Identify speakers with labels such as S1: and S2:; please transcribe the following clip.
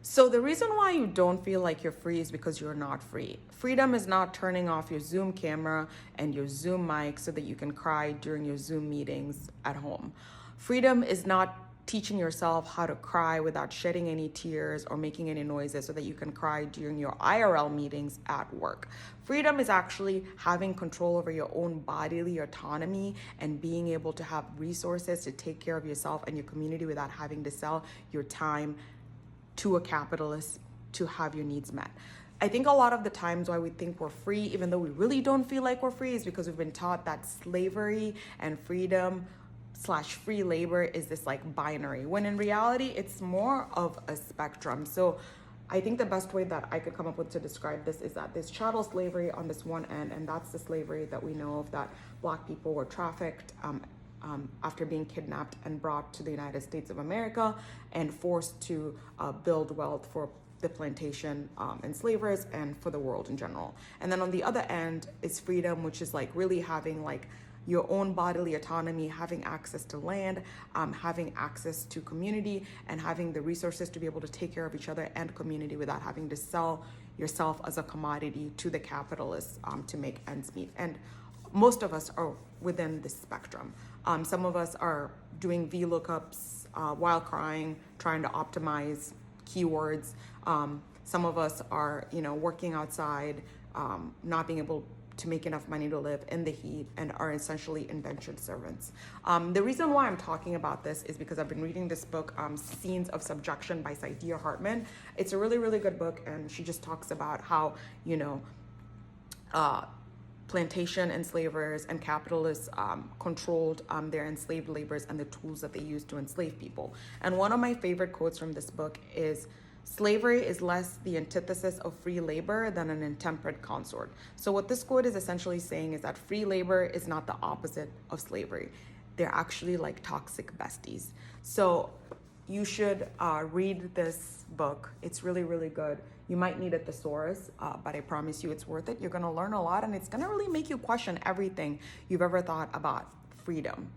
S1: So the reason why you don't feel like you're free is because you're not free. Freedom is not turning off your Zoom camera and your Zoom mic so that you can cry during your Zoom meetings at home. Freedom is not teaching yourself how to cry without shedding any tears or making any noises so that you can cry during your IRL meetings at work. Freedom is actually having control over your own bodily autonomy and being able to have resources to take care of yourself and your community without having to sell your time to a capitalist to have your needs met. I think a lot of the times why we think we're free, even though we really don't feel like we're free, is because we've been taught that slavery and freedom / free labor is this like binary, when in reality, it's more of a spectrum. So I think the best way that I could come up with to describe this is that there's chattel slavery on this one end, and that's the slavery that we know of, that Black people were trafficked after being kidnapped and brought to the United States of America and forced to build wealth for the plantation enslavers and for the world in general. And then on the other end is freedom, which is like really having like your own bodily autonomy, having access to land, having access to community, and having the resources to be able to take care of each other and community without having to sell yourself as a commodity to the capitalists to make ends meet. And most of us are within this spectrum. Some of us are doing VLOOKUPs while crying, trying to optimize keywords. Some of us are, working outside, not being able to make enough money to live in the heat, and are essentially indentured servants. The reason why I'm talking about this is because I've been reading this book, Scenes of Subjection by Saidiya Hartman. It's a really, really good book, and she just talks about how, plantation enslavers and capitalists controlled their enslaved laborers and the tools that they used to enslave people. And one of my favorite quotes from this book is, "Slavery is less the antithesis of free labor than an intemperate consort." So what this quote is essentially saying is that free labor is not the opposite of slavery. They're actually like toxic besties. So you should read this book. It's really, really good. You might need a thesaurus, but I promise you it's worth it. You're gonna learn a lot, and it's gonna really make you question everything you've ever thought about freedom.